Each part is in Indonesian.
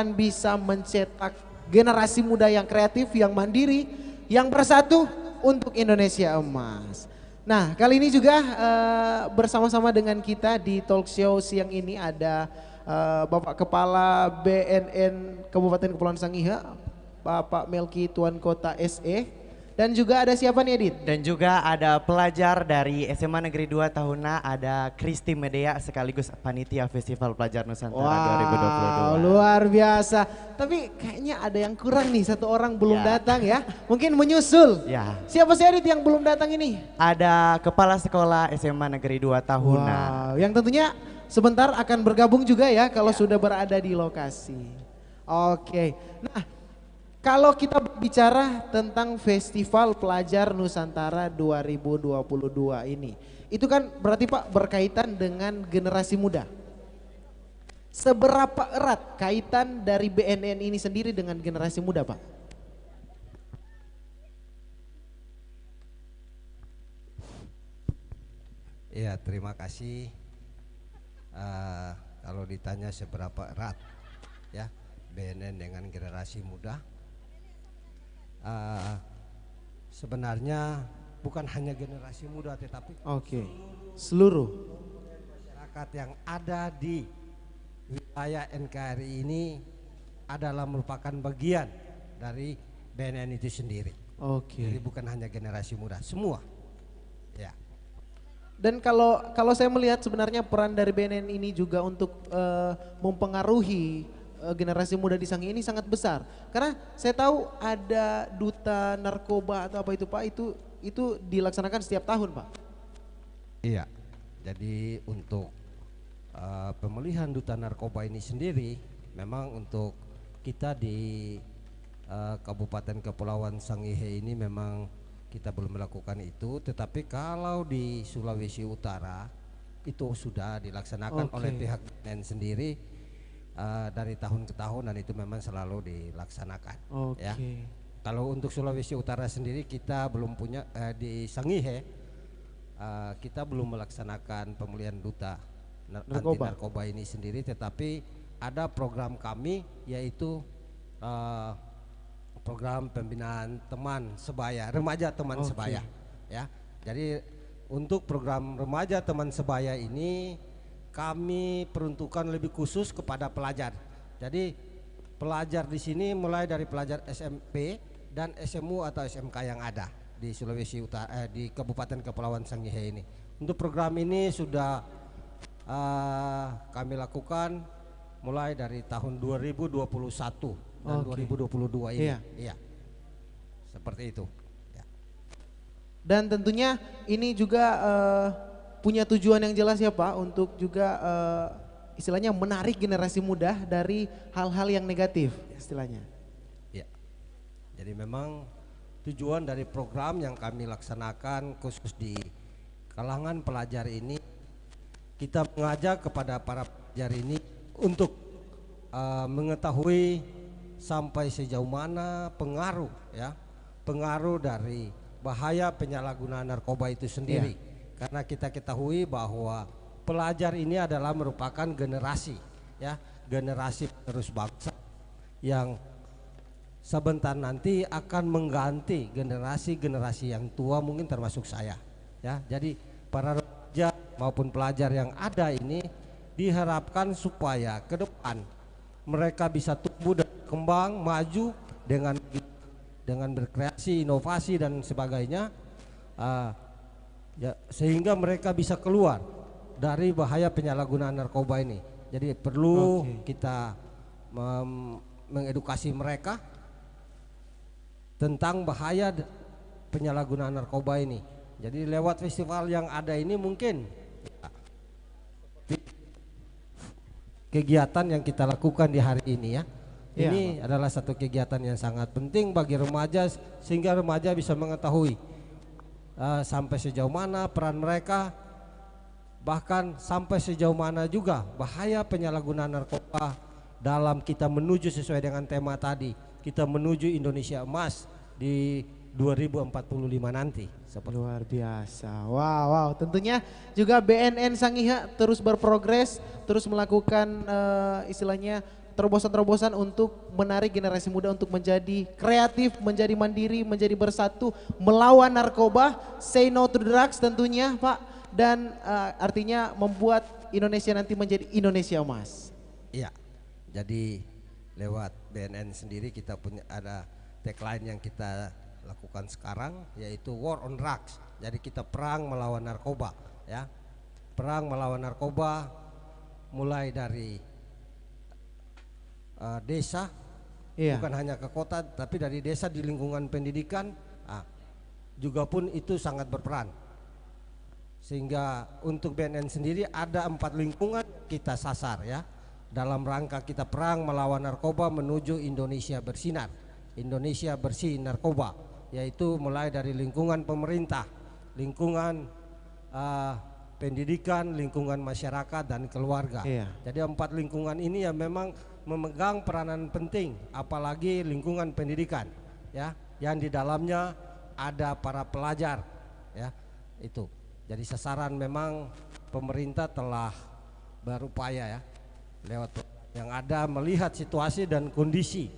akan bisa mencetak generasi muda yang kreatif, yang mandiri, yang bersatu untuk Indonesia Emas. Nah, kali ini juga bersama-sama dengan kita di talk show siang ini ada Bapak Kepala BNN Kabupaten Kepulauan Sangihe, Bapak Melki Tuan Kota SE. Dan juga ada siapa nih Edit? Dan juga ada pelajar dari SMA Negeri 2 Tahuna, ada Kristi Medea sekaligus panitia Festival Pelajar Nusantara 2022. Luar biasa. Tapi kayaknya ada yang kurang nih, satu orang belum datang ya. Mungkin menyusul. Ya. Siapa sih Edit yang belum datang ini? Ada Kepala Sekolah SMA Negeri 2 Tahuna. Wow, yang tentunya sebentar akan bergabung juga ya kalau sudah berada di lokasi. Oke. Nah, kalau kita bicara tentang Festival Pelajar Nusantara 2022 ini, itu kan berarti Pak berkaitan dengan generasi muda. Seberapa erat kaitan dari BNN ini sendiri dengan generasi muda Pak? Ya, terima kasih. Kalau ditanya seberapa erat ya BNN dengan generasi muda, sebenarnya bukan hanya generasi muda tetapi seluruh masyarakat yang ada di wilayah NKRI ini adalah merupakan bagian dari BNN itu sendiri. Jadi bukan hanya generasi muda, semua. Ya. Dan kalau saya melihat sebenarnya peran dari BNN ini juga untuk mempengaruhi generasi muda di Sangihe ini sangat besar. Karena saya tahu ada duta narkoba atau apa itu Pak, itu dilaksanakan setiap tahun Pak. Iya. Jadi untuk pemilihan duta narkoba ini sendiri memang untuk kita di Kabupaten Kepulauan Sangihe ini memang kita belum melakukan itu, tetapi kalau di Sulawesi Utara itu sudah dilaksanakan oleh pihak BNN sendiri dari tahun ke tahun dan itu memang selalu dilaksanakan. Ya. Kalau untuk Sulawesi Utara sendiri kita belum punya di Sangihe kita belum melaksanakan pemilihan duta anti narkoba ini sendiri, tetapi ada program kami yaitu program pembinaan teman sebaya, remaja teman sebaya. Ya, jadi untuk program remaja teman sebaya ini kami peruntukan lebih khusus kepada pelajar. Jadi pelajar di sini mulai dari pelajar SMP dan SMU atau SMK yang ada di Sulawesi Utara, di Kabupaten Kepulauan Sangihe ini. Untuk program ini sudah kami lakukan mulai dari tahun 2021 dan 2022 ini. Iya. Seperti itu. Ya. Dan tentunya ini juga punya tujuan yang jelas ya Pak untuk juga istilahnya menarik generasi muda dari hal-hal yang negatif istilahnya. Ya. Jadi memang tujuan dari program yang kami laksanakan khusus di kalangan pelajar ini, kita mengajak kepada para pelajar ini untuk mengetahui sampai sejauh mana pengaruh dari bahaya penyalahgunaan narkoba itu sendiri. Karena kita ketahui bahwa pelajar ini adalah merupakan generasi penerus bangsa yang sebentar nanti akan mengganti generasi-generasi yang tua, mungkin termasuk saya. Ya, jadi para remaja maupun pelajar yang ada ini diharapkan supaya ke depan mereka bisa tumbuh dan berkembang, maju dengan berkreasi, inovasi dan sebagainya. Ya, sehingga mereka bisa keluar dari bahaya penyalahgunaan narkoba ini. Jadi perlu kita mengedukasi mereka tentang bahaya penyalahgunaan narkoba ini. Jadi lewat festival yang ada ini mungkin kegiatan yang kita lakukan di hari ini ya. Ini adalah satu kegiatan yang sangat penting bagi remaja sehingga remaja bisa mengetahui sampai sejauh mana peran mereka, bahkan sampai sejauh mana juga bahaya penyalahgunaan narkoba dalam kita menuju sesuai dengan tema tadi, kita menuju Indonesia Emas di 2045 nanti. Luar biasa. Wow, tentunya juga BNN Sangihe terus berprogres, terus melakukan istilahnya terobosan-terobosan untuk menarik generasi muda untuk menjadi kreatif, menjadi mandiri, menjadi bersatu, melawan narkoba, say no to drugs tentunya Pak, dan artinya membuat Indonesia nanti menjadi Indonesia emas. Iya, jadi lewat BNN sendiri kita punya ada tagline yang kita lakukan sekarang, yaitu War on Drugs. Jadi kita perang melawan narkoba, ya. Perang melawan narkoba mulai dari desa, bukan hanya ke kota, tapi dari desa di lingkungan pendidikan juga pun itu sangat berperan. Sehingga untuk BNN sendiri ada 4 lingkungan kita sasar, ya, dalam rangka kita perang melawan narkoba menuju Indonesia bersinar, Indonesia bersih narkoba, yaitu mulai dari lingkungan pemerintah, lingkungan pendidikan, lingkungan masyarakat dan keluarga. Jadi 4 lingkungan ini yang memang memegang peranan penting, apalagi lingkungan pendidikan, ya, yang di dalamnya ada para pelajar, ya, itu. Jadi sasaran memang pemerintah telah berupaya, ya, lewat yang ada melihat situasi dan kondisi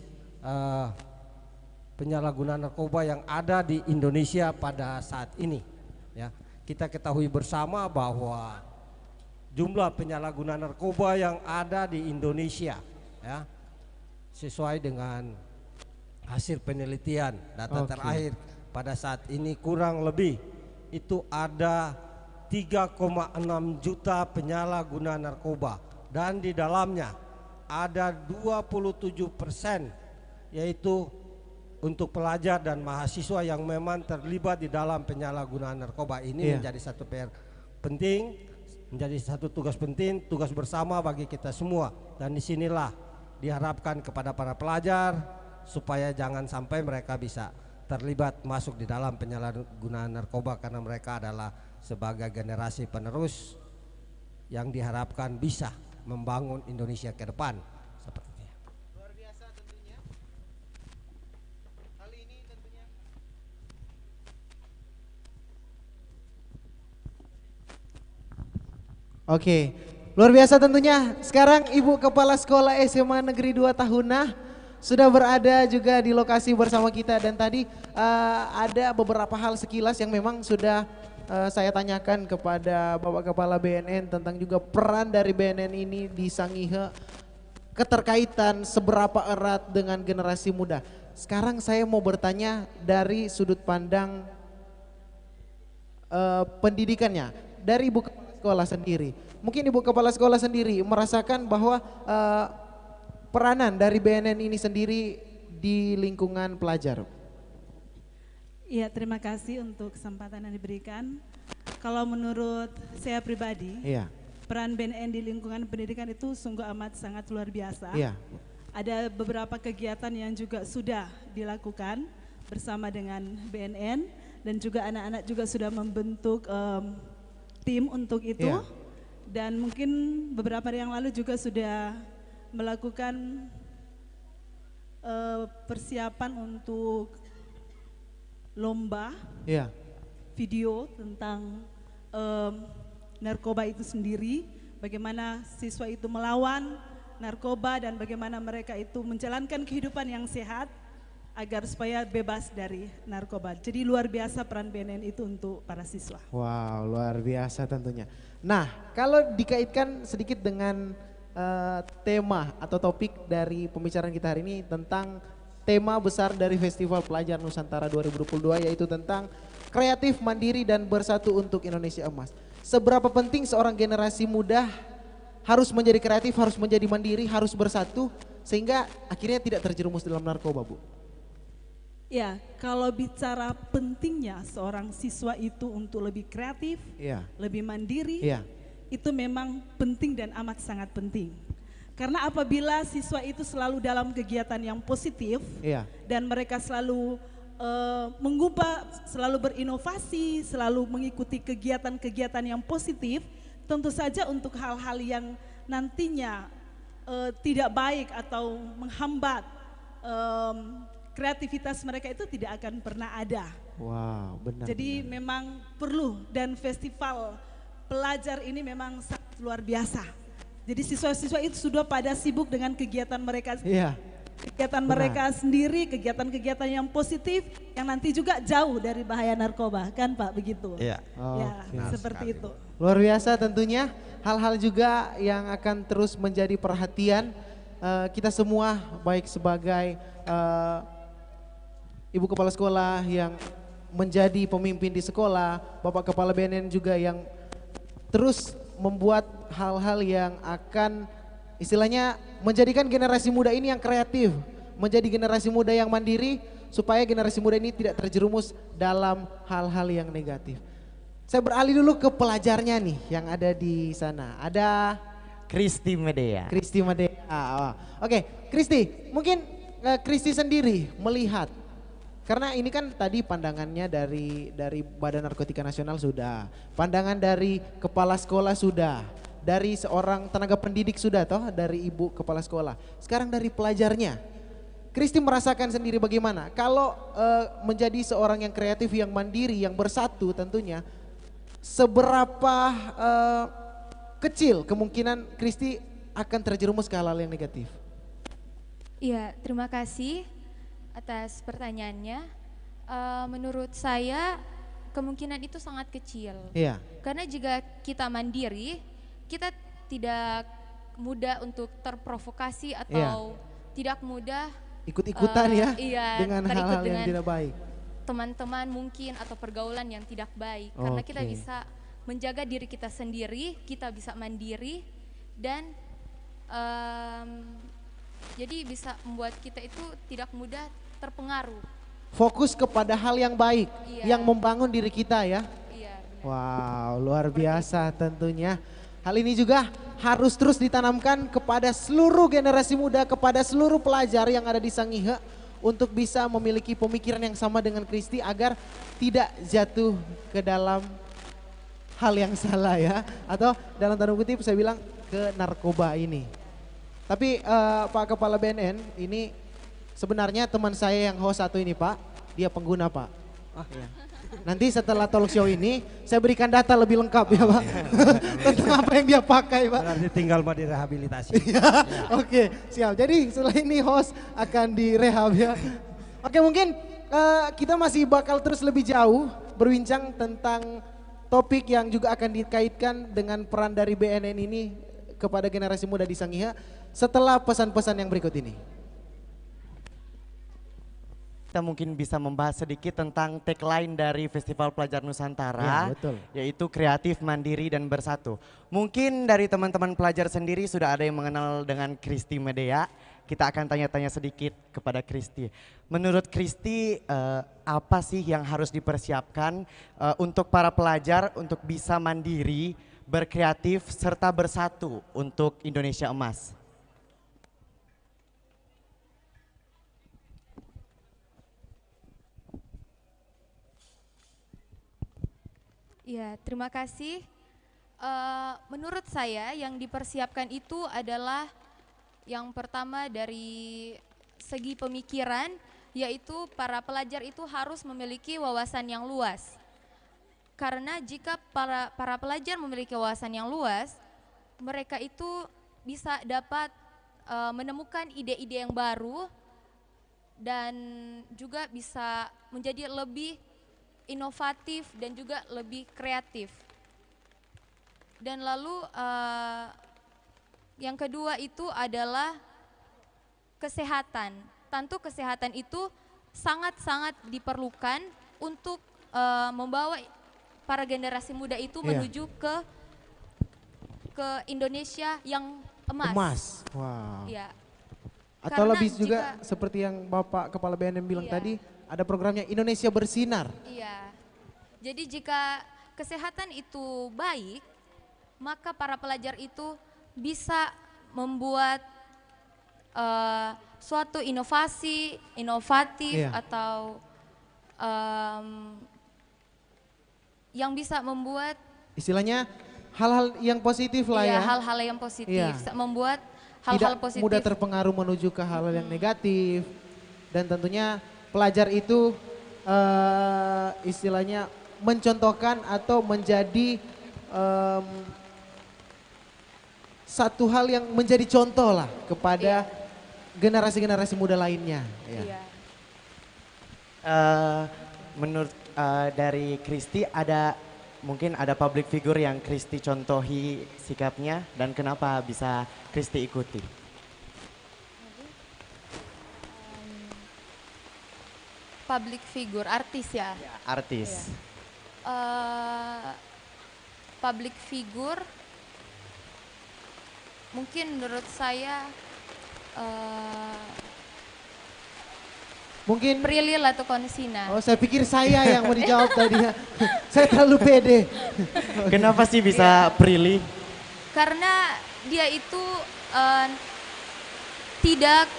penyalahgunaan narkoba yang ada di Indonesia pada saat ini, ya. Kita ketahui bersama bahwa jumlah penyalahgunaan narkoba yang ada di Indonesia, ya, sesuai dengan hasil penelitian data terakhir pada saat ini kurang lebih itu ada 3,6 juta penyalahguna narkoba, dan di dalamnya ada 27% yaitu untuk pelajar dan mahasiswa yang memang terlibat di dalam penyalahgunaan narkoba ini. Menjadi satu PR penting, menjadi satu tugas penting, tugas bersama bagi kita semua. Dan disinilah diharapkan kepada para pelajar supaya jangan sampai mereka bisa terlibat masuk di dalam penyalahgunaan narkoba, karena mereka adalah sebagai generasi penerus yang diharapkan bisa membangun Indonesia ke depan. Seperti itu. Luar biasa tentunya. Kali ini tentunya Oke, luar biasa tentunya. Sekarang Ibu Kepala Sekolah SMA Negeri 2 Tahuna sudah berada juga di lokasi bersama kita, dan tadi ada beberapa hal sekilas yang memang sudah saya tanyakan kepada Bapak Kepala BNN tentang juga peran dari BNN ini di Sangihe, keterkaitan seberapa erat dengan generasi muda. Sekarang saya mau bertanya dari sudut pandang pendidikannya, dari Ibu Kepala Sekolah sendiri. Mungkin Ibu Kepala Sekolah sendiri merasakan bahwa peranan dari BNN ini sendiri di lingkungan pelajar. Iya, terima kasih untuk kesempatan yang diberikan. Kalau menurut saya pribadi, peran BNN di lingkungan pendidikan itu sungguh amat sangat luar biasa. Ada beberapa kegiatan yang juga sudah dilakukan bersama dengan BNN, dan juga anak-anak juga sudah membentuk tim untuk itu. Dan mungkin beberapa hari yang lalu juga sudah melakukan persiapan untuk lomba video tentang narkoba itu sendiri, bagaimana siswa itu melawan narkoba dan bagaimana mereka itu menjalankan kehidupan yang sehat agar supaya bebas dari narkoba. Jadi luar biasa peran BNN itu untuk para siswa. Wow, luar biasa tentunya. Nah, kalau dikaitkan sedikit dengan tema atau topik dari pembicaraan kita hari ini tentang tema besar dari Festival Pelajar Nusantara 2022, yaitu tentang kreatif, mandiri, dan bersatu untuk Indonesia emas. Seberapa penting seorang generasi muda harus menjadi kreatif, harus menjadi mandiri, harus bersatu, sehingga akhirnya tidak terjerumus dalam narkoba, Bu? Ya, kalau bicara pentingnya seorang siswa itu untuk lebih kreatif, lebih mandiri, itu memang penting dan amat sangat penting. Karena apabila siswa itu selalu dalam kegiatan yang positif, dan mereka selalu mengubah, selalu berinovasi, selalu mengikuti kegiatan-kegiatan yang positif, tentu saja untuk hal-hal yang nantinya tidak baik atau menghambat kreativitas mereka itu tidak akan pernah ada. Wow, benar. Jadi memang perlu, dan festival pelajar ini memang sangat luar biasa. Jadi siswa-siswa itu sudah pada sibuk dengan kegiatan mereka. Iya. Kegiatan mereka sendiri, kegiatan-kegiatan yang positif yang nanti juga jauh dari bahaya narkoba, kan Pak, begitu? Iya. Ya, seperti itu. Luar biasa tentunya, hal-hal juga yang akan terus menjadi perhatian kita semua, baik sebagai ibu kepala sekolah yang menjadi pemimpin di sekolah, Bapak Kepala BNN juga yang terus membuat hal-hal yang akan istilahnya menjadikan generasi muda ini yang kreatif, menjadi generasi muda yang mandiri supaya generasi muda ini tidak terjerumus dalam hal-hal yang negatif. Saya beralih dulu ke pelajarnya nih yang ada di sana. Ada Kristi Medea. Kristi Medea. Oke, Kristi, mungkin Kristi sendiri melihat, karena ini kan tadi pandangannya dari Badan Narkotika Nasional sudah, pandangan dari kepala sekolah sudah, dari seorang tenaga pendidik sudah toh, dari ibu kepala sekolah. Sekarang dari pelajarnya, Kristi merasakan sendiri bagaimana kalau menjadi seorang yang kreatif, yang mandiri, yang bersatu tentunya, seberapa kecil kemungkinan Kristi akan terjerumus ke hal-hal yang negatif? Iya, terima kasih atas pertanyaannya. Menurut saya kemungkinan itu sangat kecil. Iya. Karena jika kita mandiri, kita tidak mudah untuk terprovokasi atau tidak mudah ikut-ikutan iya, dengan hal-hal yang tidak baik. Teman-teman mungkin atau pergaulan yang tidak baik. Karena kita bisa menjaga diri kita sendiri, kita bisa mandiri dan jadi bisa membuat kita itu tidak mudah terpengaruh. Fokus kepada hal yang baik, yang membangun diri kita ya. Iya, benar. Wow, luar biasa tentunya. Hal ini juga harus terus ditanamkan kepada seluruh generasi muda, kepada seluruh pelajar yang ada di Sangihe untuk bisa memiliki pemikiran yang sama dengan Kristi agar tidak jatuh ke dalam hal yang salah ya. Atau dalam tanda kutip saya bilang ke narkoba ini. Tapi Pak Kepala BNN ini sebenarnya teman saya yang host satu ini Pak, dia pengguna Pak. Ya. Nanti setelah talk show ini saya berikan data lebih lengkap ya Pak. Tentang apa yang dia pakai Pak. Berarti tinggal mau direhabilitasi. Oke, siap. Jadi setelah ini host akan direhab ya. Oke, mungkin kita masih bakal terus lebih jauh berbincang tentang topik yang juga akan dikaitkan dengan peran dari BNN ini kepada generasi muda di Sangihe setelah pesan-pesan yang berikut ini. Kita mungkin bisa membahas sedikit tentang tagline dari Festival Pelajar Nusantara, ya, betul. Yaitu kreatif, mandiri, dan bersatu. Mungkin dari teman-teman pelajar sendiri sudah ada yang mengenal dengan Kristi Medea. Kita akan tanya-tanya sedikit kepada Kristi. Menurut Kristi, apa sih yang harus dipersiapkan untuk para pelajar untuk bisa mandiri, berkreatif, serta bersatu untuk Indonesia Emas? Ya, terima kasih. Menurut saya yang dipersiapkan itu adalah yang pertama dari segi pemikiran, yaitu para pelajar itu harus memiliki wawasan yang luas. Karena jika para pelajar memiliki wawasan yang luas, mereka itu bisa dapat menemukan ide-ide yang baru dan juga bisa menjadi lebih inovatif dan juga lebih kreatif. Dan lalu yang kedua itu adalah kesehatan. Tentu kesehatan itu sangat-sangat diperlukan untuk membawa para generasi muda itu menuju ke Indonesia yang emas. Wow. Ya. Atau Karena lebih juga seperti yang Bapak Kepala BNN bilang tadi, ada programnya Indonesia Bersinar. Iya. Jadi jika kesehatan itu baik, maka para pelajar itu bisa membuat suatu inovasi, inovatif atau yang bisa membuat istilahnya hal-hal yang positif lah ya. Hal-hal yang positif, membuat hal-hal positif. Tidak mudah terpengaruh menuju ke hal yang negatif. Dan tentunya pelajar itu istilahnya mencontohkan atau menjadi satu hal yang menjadi contoh lah kepada generasi-generasi muda lainnya. Iya. Menurut dari Kristi mungkin ada public figure yang Kristi contohi sikapnya dan kenapa bisa Kristi ikuti? Public figure, artis ya? Artis. Public figure, mungkin menurut saya mungkin Prilly Latuconsina. Oh, saya pikir saya yang mau dijawab tadi. Saya terlalu pede. Kenapa sih bisa Prilly? Karena dia itu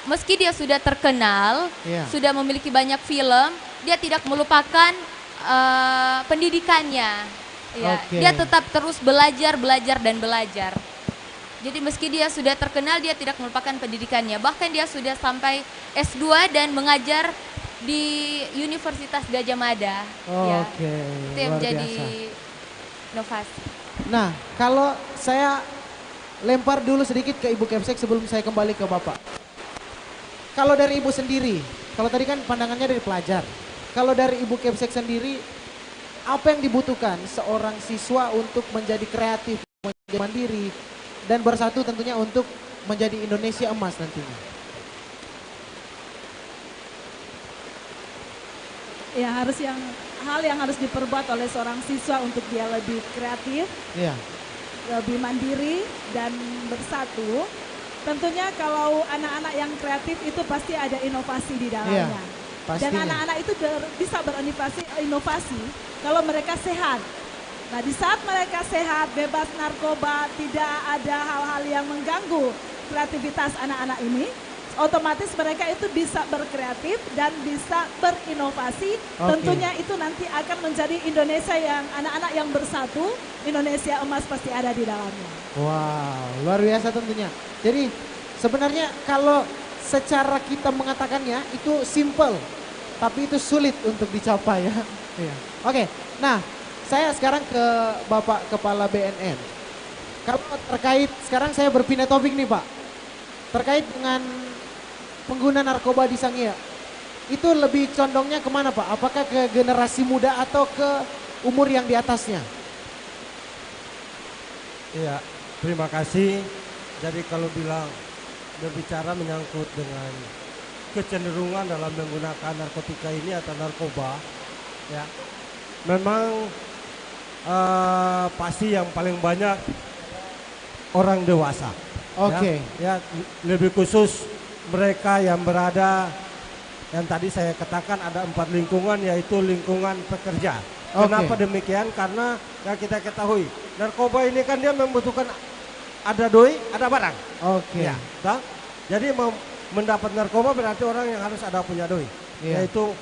meski dia sudah terkenal, sudah memiliki banyak film, dia tidak melupakan pendidikannya. Ya, dia tetap terus belajar dan belajar. Jadi meski dia sudah terkenal, dia tidak melupakan pendidikannya. Bahkan dia sudah sampai S2 dan mengajar di Universitas Gadjah Mada. Itu yang menjadi inovasi. Nah, kalau saya lempar dulu sedikit ke Ibu Kemsek sebelum saya kembali ke Bapak. Kalau dari Ibu sendiri, kalau tadi kan pandangannya dari pelajar. Kalau dari Ibu Kemsek sendiri, apa yang dibutuhkan seorang siswa untuk menjadi kreatif, menjadi mandiri, dan bersatu tentunya untuk menjadi Indonesia emas nantinya? Ya, hal yang harus diperbuat oleh seorang siswa untuk dia lebih kreatif, lebih mandiri dan bersatu. Tentunya kalau anak-anak yang kreatif itu pasti ada inovasi di dalamnya. Dan anak-anak itu bisa berinovasi kalau mereka sehat. Nah, di saat mereka sehat, bebas narkoba, tidak ada hal-hal yang mengganggu kreativitas anak-anak ini, otomatis mereka itu bisa berkreatif dan bisa berinovasi. Tentunya itu nanti akan menjadi Indonesia yang anak-anak yang bersatu, Indonesia emas pasti ada di dalamnya. Wow, luar biasa tentunya. Jadi sebenarnya kalau secara kita mengatakannya itu simple, tapi itu sulit untuk dicapai ya. Oke, nah saya sekarang ke Bapak Kepala BNN. Kalau terkait, sekarang saya berpindah topik nih Pak. Terkait dengan pengguna narkoba di Sangihe, itu lebih condongnya kemana Pak? Apakah ke generasi muda atau ke umur yang di atasnya? Iya, terima kasih. Jadi kalau berbicara menyangkut dengan kecenderungan dalam menggunakan narkotika ini atau narkoba, ya memang pasti yang paling banyak orang dewasa. Ya, lebih khusus mereka yang berada, yang tadi saya katakan ada 4 lingkungan, yaitu lingkungan pekerja. Kenapa demikian? Karena yang kita ketahui narkoba ini kan dia membutuhkan ada doi, ada barang. Ya, jadi mendapat narkoba berarti orang yang harus ada punya doi, yaitu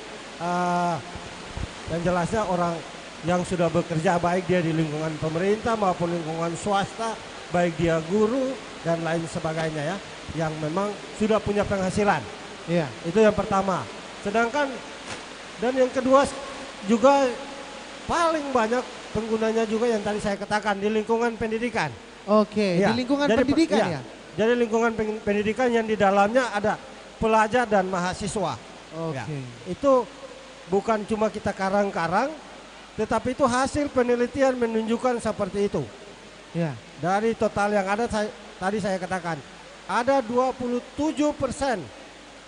yang jelasnya orang yang sudah bekerja, baik dia di lingkungan pemerintah maupun lingkungan swasta, baik dia guru dan lain sebagainya ya, yang memang sudah punya penghasilan. Itu yang pertama. Sedangkan dan yang kedua juga paling banyak penggunanya juga yang tadi saya katakan di lingkungan pendidikan. Di lingkungan pendidikan ya. Jadi lingkungan pendidikan yang di dalamnya ada pelajar dan mahasiswa. Itu bukan cuma kita karang-karang, tetapi itu hasil penelitian menunjukkan seperti itu. Dari total yang ada tadi saya katakan ada 27%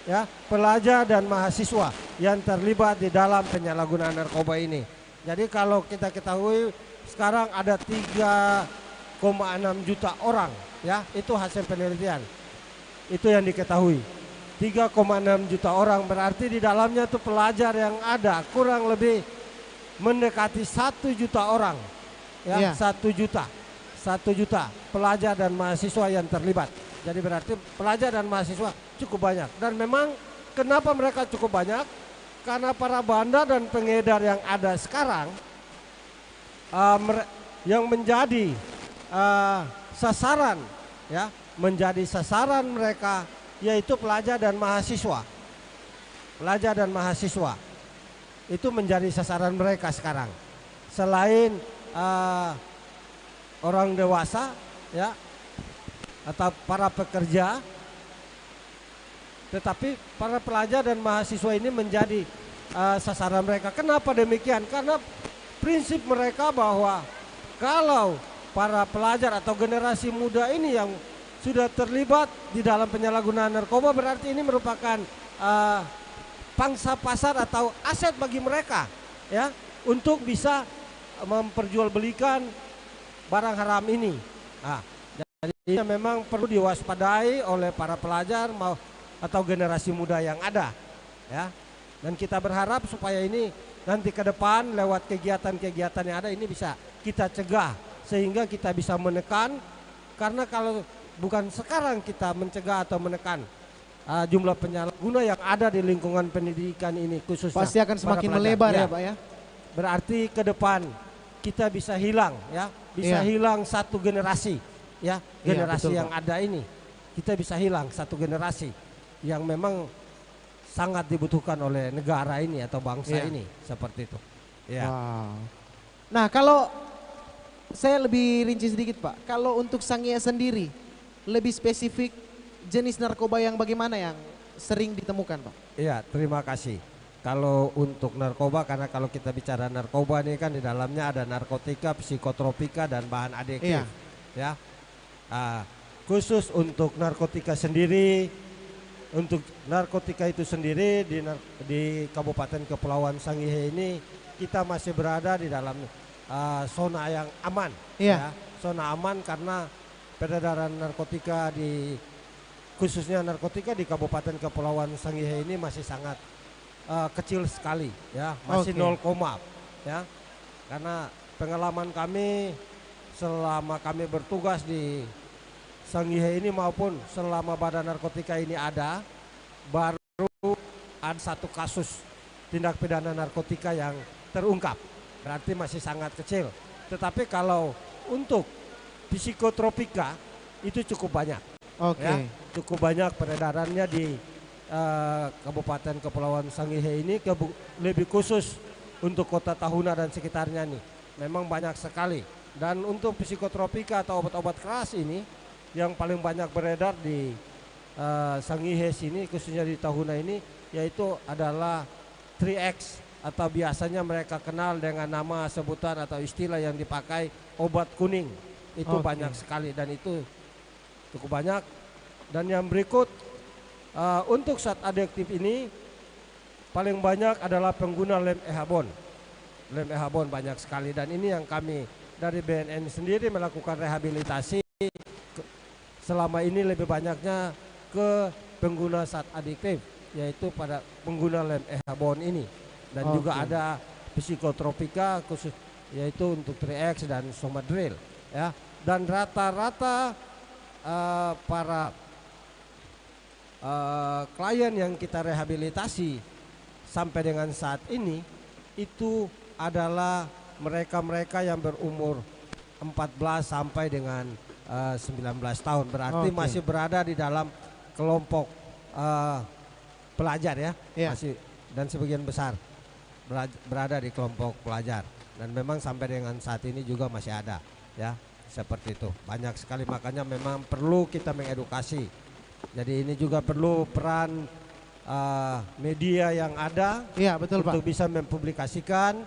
ya pelajar dan mahasiswa yang terlibat di dalam penyalahgunaan narkoba ini. Jadi kalau kita ketahui sekarang ada 3,6 juta orang ya, itu hasil penelitian. Itu yang diketahui. 3,6 juta orang berarti di dalamnya tuh pelajar yang ada kurang lebih mendekati 1 juta orang ya, 1 juta pelajar dan mahasiswa yang terlibat. Jadi berarti pelajar dan mahasiswa cukup banyak. Dan memang kenapa mereka cukup banyak? Karena para bandar dan pengedar yang ada sekarang yang menjadi sasaran ya, menjadi sasaran mereka yaitu pelajar dan mahasiswa. Pelajar dan mahasiswa itu menjadi sasaran mereka sekarang. Selain orang dewasa ya, atau para pekerja, tetapi para pelajar dan mahasiswa ini menjadi sasaran mereka. Kenapa demikian? Karena prinsip mereka bahwa kalau para pelajar atau generasi muda ini yang sudah terlibat di dalam penyalahgunaan narkoba, berarti ini merupakan pangsa pasar atau aset bagi mereka, ya, untuk bisa memperjualbelikan barang haram ini. Nah, jadi memang perlu diwaspadai oleh para pelajar atau generasi muda yang ada, ya. Dan kita berharap supaya ini nanti ke depan lewat kegiatan-kegiatan yang ada ini bisa kita cegah sehingga kita bisa menekan, karena kalau bukan sekarang kita mencegah atau menekan jumlah penyalahguna yang ada di lingkungan pendidikan ini khususnya pasti akan semakin melebar ya Pak ya. Berarti ke depan kita bisa hilang ya, bisa hilang satu generasi ya, generasi yang ada ini kita bisa hilang satu generasi yang memang sangat dibutuhkan oleh negara ini atau bangsa ini, seperti itu. Ya. Wow. Nah, kalau saya lebih rinci sedikit Pak, kalau untuk Sangihe sendiri lebih spesifik jenis narkoba yang bagaimana yang sering ditemukan Pak? Iya, terima kasih. Kalau untuk narkoba, karena kalau kita bicara narkoba ini kan di dalamnya ada narkotika, psikotropika dan bahan adiktif. Ya, khusus untuk narkotika sendiri, untuk narkotika itu sendiri di Kabupaten Kepulauan Sangihe ini kita masih berada di dalam zona yang aman. Ya, zona aman karena peredaran narkotika khususnya narkotika di Kabupaten Kepulauan Sangihe ini masih sangat kecil sekali ya, masih 0, ya. Karena pengalaman kami selama kami bertugas di Sangihe ini maupun selama badan narkotika ini ada, baru ada satu kasus tindak pidana narkotika yang terungkap, berarti masih sangat kecil. Tetapi kalau untuk psikotropika itu cukup banyak. Ya, cukup banyak peredarannya di Kabupaten Kepulauan Sangihe ini, lebih khusus untuk Kota Tahuna dan sekitarnya nih. Memang banyak sekali. Dan untuk psikotropika atau obat-obat keras ini yang paling banyak beredar di Sangihe sini, khususnya di Tahuna ini, yaitu adalah 3X atau biasanya mereka kenal dengan nama sebutan atau istilah yang dipakai obat kuning. Itu banyak sekali dan itu cukup banyak. Dan yang berikut untuk zat adiktif ini paling banyak adalah pengguna lem ehabon. Lem ehabon banyak sekali dan ini yang kami dari BNN sendiri melakukan rehabilitasi selama ini lebih banyaknya ke pengguna zat adiktif, yaitu pada pengguna lem ehabon ini. Dan juga ada psikotropika khusus yaitu untuk 3X dan Somadril ya. Dan rata-rata para klien yang kita rehabilitasi sampai dengan saat ini itu adalah mereka-mereka yang berumur 14 sampai dengan 19 tahun, berarti masih berada di dalam kelompok pelajar ya, masih, dan sebagian besar berada di kelompok pelajar dan memang sampai dengan saat ini juga masih ada ya, seperti itu. Banyak sekali, makanya memang perlu kita mengedukasi. Jadi ini juga perlu peran media yang ada betul, untuk Pak, bisa mempublikasikan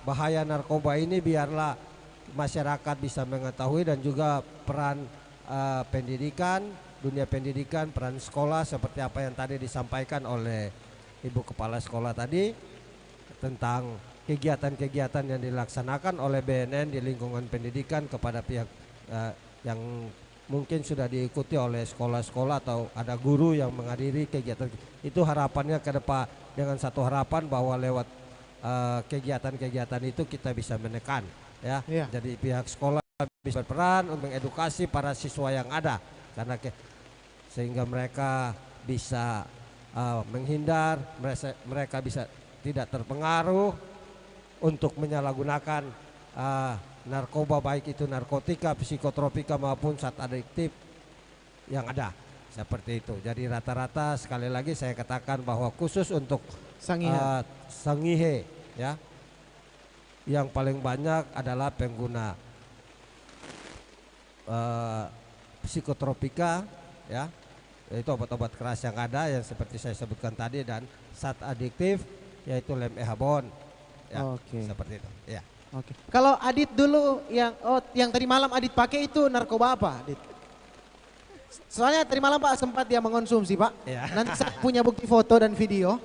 bahaya narkoba ini, biarlah masyarakat bisa mengetahui, dan juga peran pendidikan, dunia pendidikan, peran sekolah seperti apa yang tadi disampaikan oleh Ibu Kepala Sekolah tadi tentang kegiatan-kegiatan yang dilaksanakan oleh BNN di lingkungan pendidikan kepada pihak yang mungkin sudah diikuti oleh sekolah-sekolah atau ada guru yang menghadiri kegiatan itu. Harapannya ke depan dengan satu harapan bahwa lewat kegiatan-kegiatan itu kita bisa menekan ya. Jadi pihak sekolah bisa berperan untuk mengedukasi para siswa yang ada, karena sehingga mereka bisa menghindar, mereka bisa tidak terpengaruh untuk menyalahgunakan narkoba, baik itu narkotika, psikotropika maupun zat adiktif yang ada, seperti itu. Jadi rata-rata sekali lagi saya katakan bahwa khusus untuk Sangihe ya, yang paling banyak adalah pengguna psikotropika, ya, yaitu obat-obat keras yang ada yang seperti saya sebutkan tadi, dan zat adiktif yaitu lem ehabon, ya, seperti itu. Ya. Oke. Kalau Adit dulu yang tadi malam Adit pakai itu narkoba apa, Adit? Soalnya tadi malam Pak sempat dia mengonsumsi Pak. Ya. Nanti saya punya bukti foto dan video.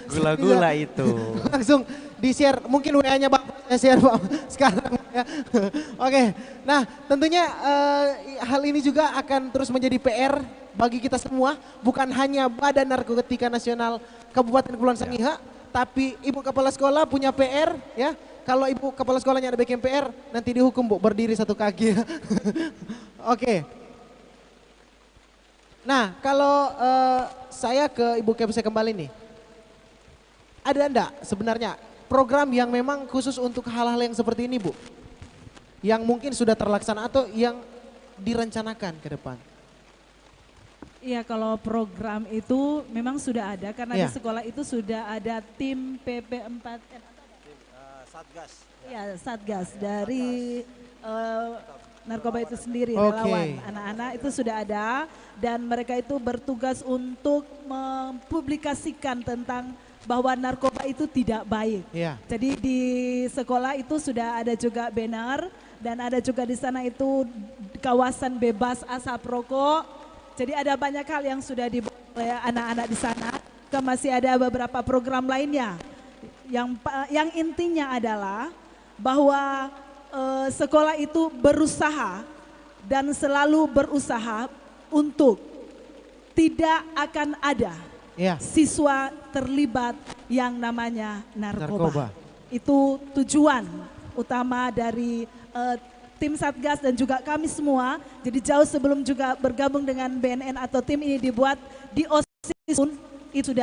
Gula-gula itu. Langsung di-share, mungkin WA-nya Bapak saya share Pak sekarang ya. Oke, nah tentunya hal ini juga akan terus menjadi PR bagi kita semua. Bukan hanya Badan Narkotika Nasional Kabupaten Kepulauan Sangihe, tapi Ibu Kepala Sekolah punya PR ya. Kalau Ibu Kepala Sekolahnya ada bikin PR, nanti dihukum Bu, berdiri satu kaki ya. Oke. Nah kalau saya ke Ibu Kepse kembali nih. Ada enggak sebenarnya program yang memang khusus untuk hal-hal yang seperti ini Bu? Yang mungkin sudah terlaksana atau yang direncanakan ke depan? Iya, kalau program itu memang sudah ada karena di sekolah itu sudah ada tim PP4N. Satgas. Ya, Satgas dari narkoba itu sendiri, relawan anak-anak itu sudah ada, dan mereka itu bertugas untuk mempublikasikan tentang bahwa narkoba itu tidak baik. Jadi di sekolah itu sudah ada juga banner, dan ada juga di sana itu kawasan bebas asap rokok. Jadi ada banyak hal yang sudah dibuat oleh anak-anak di sana. Masih ada beberapa program lainnya. Yang intinya adalah bahwa sekolah itu berusaha dan selalu berusaha untuk tidak akan ada siswa terlibat yang namanya narkoba. Itu tujuan utama dari tim Satgas dan juga kami semua. Jadi jauh sebelum juga bergabung dengan BNN atau tim ini dibuat, di OSIS pun itu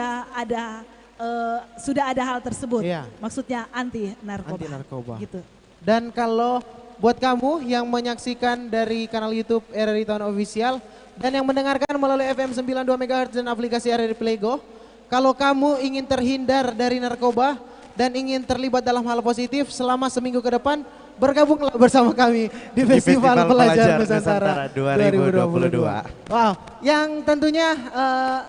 sudah ada hal tersebut. Maksudnya anti narkoba. Gitu. Dan kalau buat kamu yang menyaksikan dari kanal YouTube RRI Tahun Official dan yang mendengarkan melalui FM 92 MHz dan aplikasi RRI Playgo, kalau kamu ingin terhindar dari narkoba dan ingin terlibat dalam hal positif selama seminggu ke depan, bergabunglah bersama kami di Festival Pelajar Nusantara 2022. Wow, yang tentunya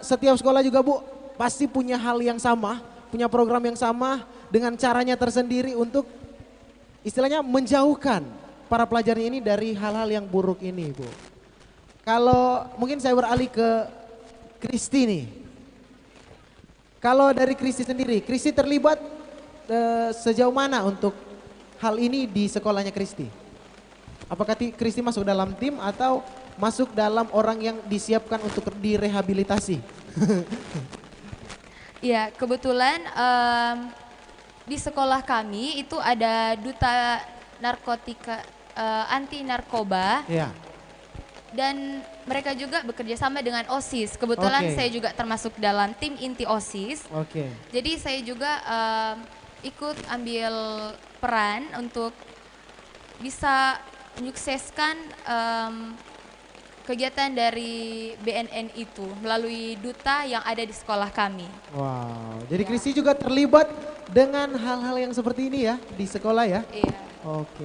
setiap sekolah juga Bu pasti punya hal yang sama, punya program yang sama dengan caranya tersendiri untuk istilahnya menjauhkan para pelajarnya ini dari hal-hal yang buruk ini Bu. Kalau mungkin saya beralih ke Kristi nih. Kalau dari Kristi sendiri, Kristi terlibat sejauh mana untuk hal ini di sekolahnya Kristi? Apakah Kristi masuk dalam tim atau masuk dalam orang yang disiapkan untuk direhabilitasi? Ya, kebetulan di sekolah kami itu ada duta narkotika anti narkoba. Dan mereka juga bekerja sama dengan OSIS. Kebetulan saya juga termasuk dalam tim inti OSIS. Jadi saya juga ikut ambil peran untuk bisa menyukseskan kegiatan dari BNN itu melalui duta yang ada di sekolah kami. Wow, jadi Kristi juga terlibat dengan hal-hal yang seperti ini ya di sekolah ya? Iya.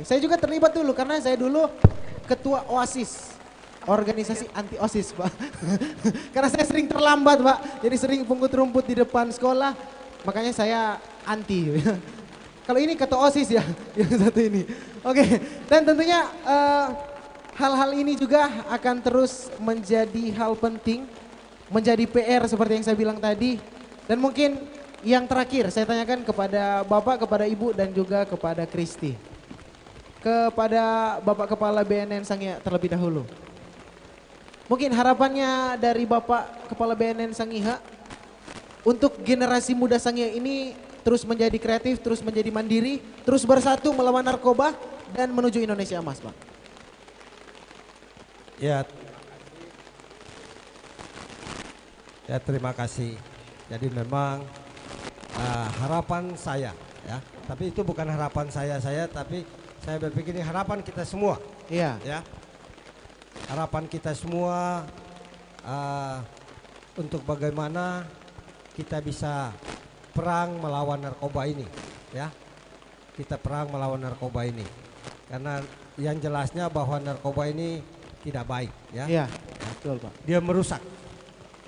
Saya juga terlibat dulu karena saya dulu ketua OSIS. Organisasi anti OSIS Pak. Karena saya sering terlambat Pak, jadi sering pungut rumput di depan sekolah, makanya saya anti. Kalau ini ketua OSIS ya, yang satu ini. Dan tentunya hal-hal ini juga akan terus menjadi hal penting, menjadi PR seperti yang saya bilang tadi. Dan mungkin yang terakhir saya tanyakan kepada Bapak, kepada Ibu dan juga kepada Kristi. Kepada Bapak Kepala BNN Sangihe terlebih dahulu. Mungkin harapannya dari Bapak Kepala BNN Sangihe untuk generasi muda Sangihe ini terus menjadi kreatif, terus menjadi mandiri, terus bersatu melawan narkoba dan menuju Indonesia Emas, Pak. Ya, terima kasih. Jadi memang harapan saya ya, tapi itu bukan harapan saya tapi saya berpikir ini harapan kita semua. Ya. Harapan kita semua untuk bagaimana kita bisa perang melawan narkoba ini, ya. Kita perang melawan narkoba ini. Karena yang jelasnya bahwa narkoba ini tidak baik ya. Iya, betul Pak. Dia merusak.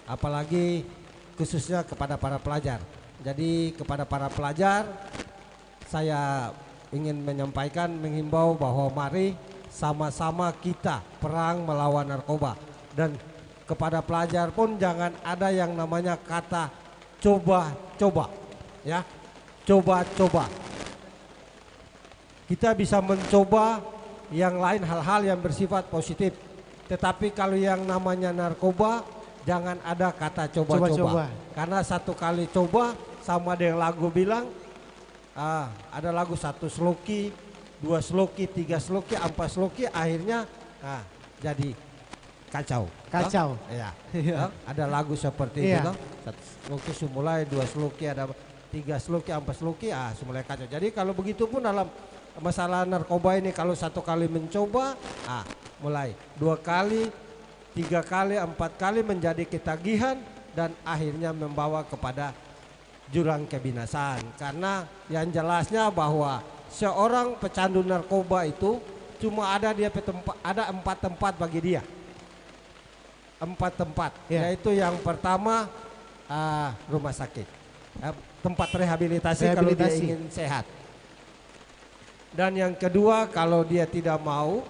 Apalagi khususnya kepada para pelajar. Jadi kepada para pelajar saya ingin menyampaikan, menghimbau bahwa mari sama-sama kita perang melawan narkoba. Dan kepada pelajar pun jangan ada yang namanya kata coba-coba ya. Coba-coba. Kita bisa mencoba yang lain, hal-hal yang bersifat positif. Tetapi kalau yang namanya narkoba jangan ada kata coba-coba. Karena satu kali coba sama dengan lagu bilang, ada lagu 1 sloki, 2 sloki, 3 sloki, 4 sloki, akhirnya jadi kacau. Kacau. Ya. Ada lagu seperti itu. 1 sloki mulai, 2 sloki, ada 3 sloki, 4 sloki, mulai kacau. Jadi kalau begitu pun dalam masalah narkoba ini, kalau 1 kali mencoba, mulai 2 kali, 3 kali, 4 kali menjadi ketagihan dan akhirnya membawa kepada jurang kebinasaan. Karena yang jelasnya bahwa seorang pecandu narkoba itu cuma ada 4 tempat bagi dia. 4 tempat, yaitu yang pertama rumah sakit, tempat rehabilitasi kalau dia ingin sehat. Dan yang kedua, kalau dia tidak mau,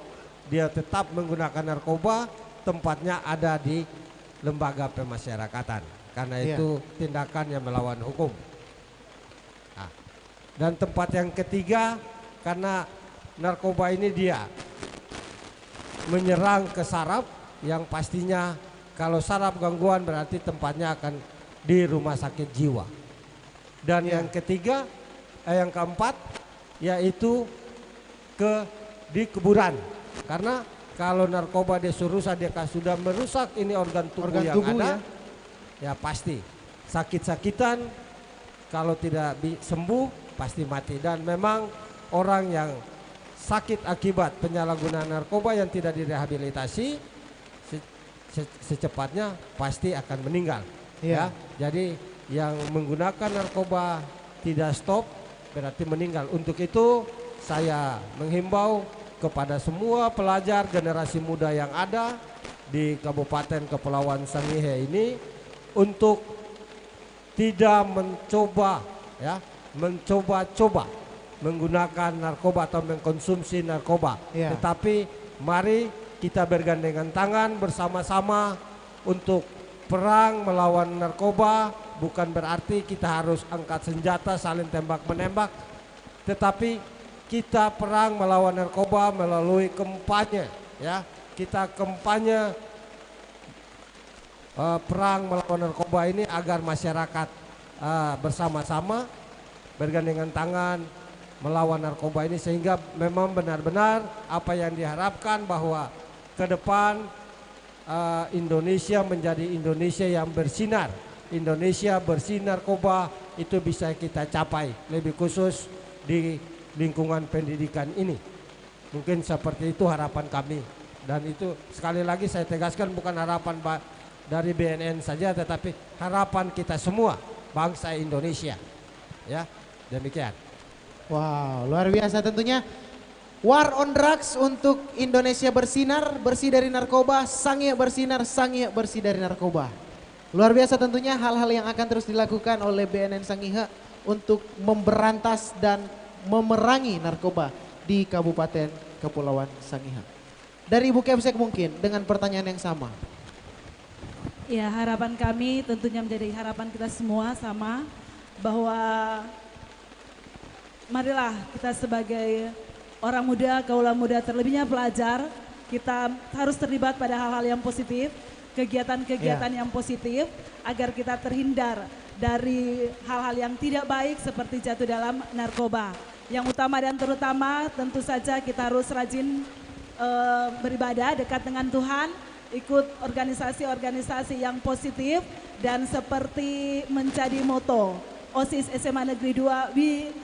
dia tetap menggunakan narkoba, tempatnya ada di lembaga pemasyarakatan. Karena itu tindakan yang melawan hukum. Dan tempat yang ketiga, karena narkoba ini dia menyerang ke saraf, yang pastinya kalau saraf gangguan berarti tempatnya akan di rumah sakit jiwa. Dan yang ketiga, yang keempat, yaitu di kuburan. Karena kalau narkoba dia rusak, dia sudah merusak ini organ tubuh yang ada, ya pasti sakit-sakitan, kalau tidak sembuh pasti mati. Dan memang orang yang sakit akibat penyalahgunaan narkoba yang tidak direhabilitasi secepatnya pasti akan meninggal. Ya, jadi yang menggunakan narkoba tidak stop berarti meninggal. Untuk itu saya menghimbau kepada semua pelajar generasi muda yang ada di Kabupaten Kepulauan Sangihe ini untuk tidak mencoba menggunakan narkoba atau mengkonsumsi narkoba. Tetapi mari kita bergandengan tangan bersama-sama untuk perang melawan narkoba. Bukan berarti kita harus angkat senjata saling tembak-menembak, tetapi kita perang melawan narkoba melalui kampanye, ya. Kita kampanye perang melawan narkoba ini agar masyarakat bersama-sama bergandengan tangan melawan narkoba ini, sehingga memang benar-benar apa yang diharapkan bahwa ke depan Indonesia menjadi Indonesia yang bersinar. Indonesia bersih narkoba itu bisa kita capai, lebih khusus di lingkungan pendidikan ini. Mungkin seperti itu harapan kami. Dan itu sekali lagi saya tegaskan bukan harapan dari BNN saja, tetapi harapan kita semua bangsa Indonesia. Ya, demikian. Wow, luar biasa tentunya. War on drugs untuk Indonesia bersinar, bersih dari narkoba, Sangihe bersinar, Sangihe bersih dari narkoba. Luar biasa tentunya hal-hal yang akan terus dilakukan oleh BNN Sangihe untuk memberantas dan memerangi narkoba di Kabupaten Kepulauan Sangihe. Dari Ibu Kemsek mungkin dengan pertanyaan yang sama. Ya, harapan kami tentunya menjadi harapan kita semua sama, bahwa marilah kita sebagai orang muda, kaula muda, terlebihnya pelajar, kita harus terlibat pada hal-hal yang positif, kegiatan-kegiatan yang positif, agar kita terhindar dari hal-hal yang tidak baik seperti jatuh dalam narkoba. Yang utama dan terutama tentu saja kita harus rajin beribadah, dekat dengan Tuhan, ikut organisasi-organisasi yang positif, dan seperti menjadi moto OSIS SMA Negeri 2, we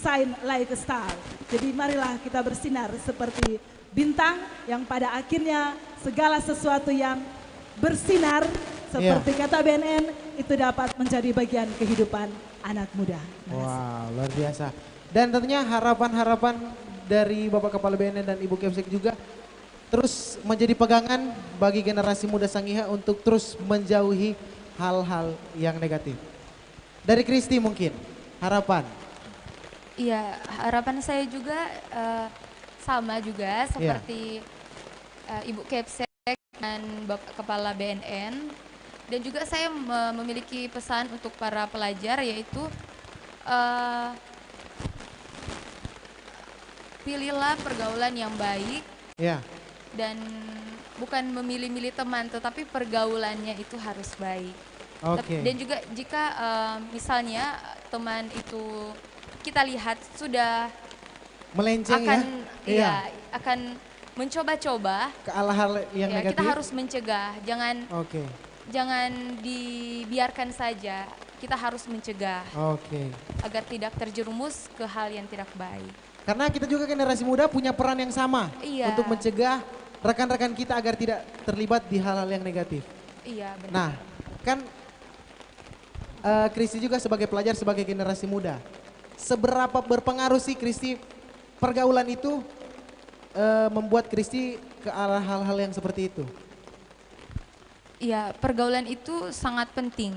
shine like a star. Jadi marilah kita bersinar seperti bintang yang pada akhirnya segala sesuatu yang bersinar seperti kata BNN itu dapat menjadi bagian kehidupan anak muda. Wow, luar biasa. Dan tentunya harapan-harapan dari Bapak Kepala BNN dan Ibu Kemsek juga terus menjadi pegangan bagi generasi muda Sangiha untuk terus menjauhi hal-hal yang negatif. Dari Kristi mungkin, harapan. Iya, harapan saya juga sama juga seperti Ibu Kepsek dan Bapak Kepala BNN. Dan juga saya memiliki pesan untuk para pelajar, yaitu pilihlah pergaulan yang baik. Dan bukan memilih-milih teman, tetapi pergaulannya itu harus baik. Dan juga jika misalnya teman itu kita lihat sudah melenceng akan mencoba-coba ke hal yang negatif, kita harus mencegah, jangan dibiarkan saja, kita harus mencegah agar tidak terjerumus ke hal yang tidak baik. Karena kita juga generasi muda punya peran yang sama untuk mencegah rekan-rekan kita agar tidak terlibat di hal-hal yang negatif. Iya, benar. Nah, kan Kristi juga sebagai pelajar, sebagai generasi muda, seberapa berpengaruh sih Kristi pergaulan itu membuat Kristi ke arah hal-hal yang seperti itu? Iya, pergaulan itu sangat penting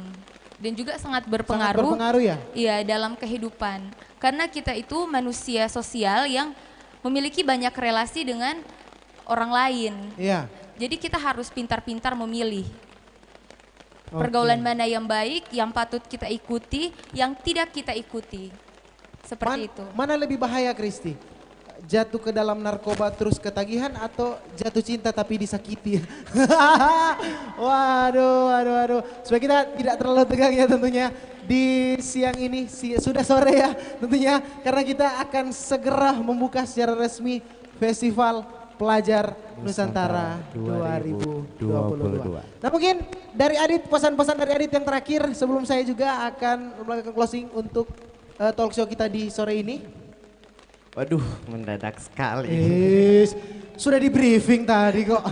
dan juga sangat berpengaruh. Sangat berpengaruh ya? Iya, dalam kehidupan. Karena kita itu manusia sosial yang memiliki banyak relasi dengan orang lain. Iya. Jadi kita harus pintar-pintar memilih. Pergaulan mana yang baik, yang patut kita ikuti, yang tidak kita ikuti. Seperti itu. Mana lebih bahaya Kristi? Jatuh ke dalam narkoba terus ketagihan atau jatuh cinta tapi disakiti? Waduh. Supaya kita tidak terlalu tegang ya tentunya di siang ini, sudah sore ya tentunya. Karena kita akan segera membuka secara resmi Festival Pelajar Nusantara 2022. Nah mungkin dari Adit, pesan-pesan dari Adit yang terakhir sebelum saya juga akan melakukan closing untuk talk show kita di sore ini. Waduh, mendadak sekali. Sudah di briefing tadi kok.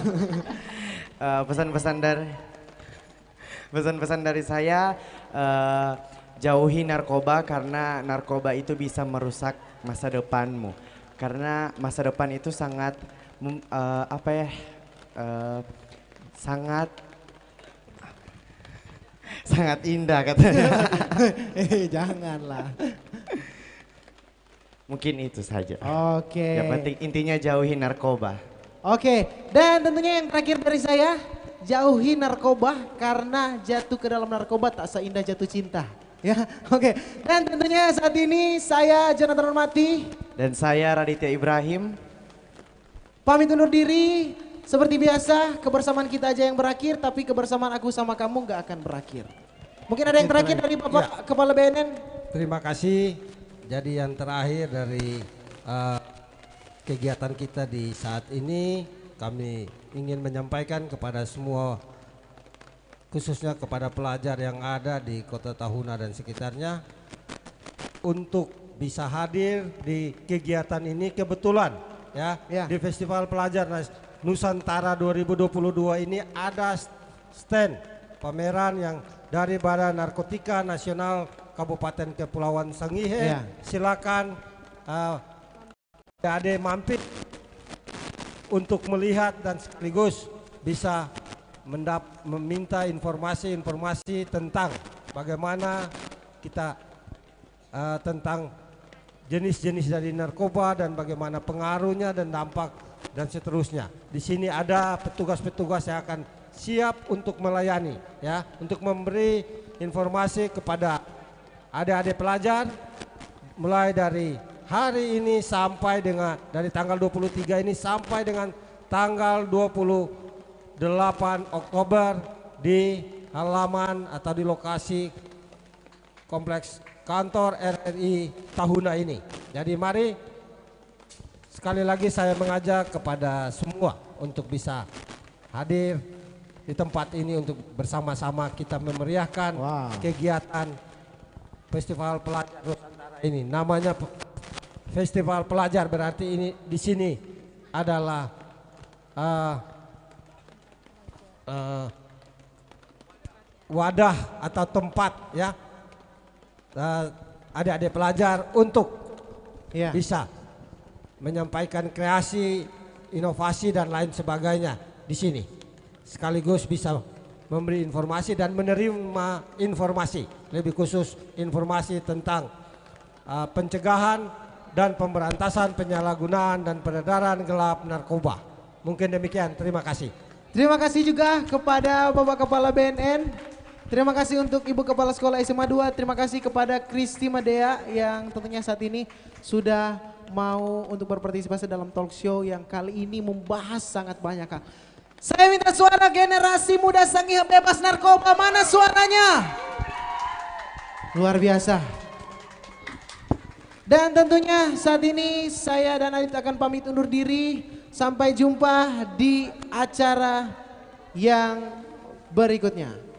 Pesan-pesan dari saya, jauhi narkoba karena narkoba itu bisa merusak masa depanmu. Karena masa depan itu sangat sangat indah katanya. Janganlah. Mungkin itu saja. Yang penting intinya jauhi narkoba. Dan tentunya yang terakhir dari saya, jauhi narkoba karena jatuh ke dalam narkoba tak seindah jatuh cinta. Ya, Dan tentunya saat ini saya Jonathan Hormati dan saya Raditya Ibrahim pamit undur diri. Seperti biasa, kebersamaan kita aja yang berakhir, tapi kebersamaan aku sama kamu gak akan berakhir. Mungkin ada yang terakhir dari Bapak Kepala BNN. Terima kasih. Jadi yang terakhir dari kegiatan kita di saat ini, kami ingin menyampaikan kepada semua, khususnya kepada pelajar yang ada di Kota Tahuna dan sekitarnya, untuk bisa hadir di kegiatan ini. Kebetulan di Festival Pelajar Nusantara 2022 ini ada stand pameran yang dari Badan Narkotika Nasional Kabupaten Kepulauan Sangihe. Silakan adik mampir untuk melihat dan sekaligus bisa meminta informasi tentang bagaimana kita tentang jenis-jenis dari narkoba dan bagaimana pengaruhnya dan dampak dan seterusnya. Di sini ada petugas-petugas yang akan siap untuk melayani, untuk memberi informasi kepada adik-adik pelajar mulai dari hari ini sampai dengan dari tanggal 23 ini sampai dengan tanggal 28 Oktober di halaman atau di lokasi kompleks kantor RRI Tahuna ini. Jadi mari sekali lagi saya mengajak kepada semua untuk bisa hadir di tempat ini untuk bersama-sama kita memeriahkan kegiatan Festival Pelajar Nusantara ini. Namanya Festival Pelajar, berarti ini di sini adalah wadah atau tempat adik-adik pelajar untuk bisa menyampaikan kreasi inovasi dan lain sebagainya di sini. Sekaligus bisa memberi informasi dan menerima informasi, lebih khusus informasi tentang pencegahan dan pemberantasan penyalahgunaan dan peredaran gelap narkoba. Mungkin demikian, terima kasih. Terima kasih juga kepada Bapak Kepala BNN. Terima kasih untuk Ibu Kepala Sekolah SMA 2. Terima kasih kepada Kristi Medea yang tentunya saat ini sudah mau untuk berpartisipasi dalam talk show yang kali ini membahas sangat banyak hal. Saya minta suara generasi muda Sangihe bebas narkoba, mana suaranya? Luar biasa. Dan tentunya saat ini saya dan Adit akan pamit undur diri. Sampai jumpa di acara yang berikutnya.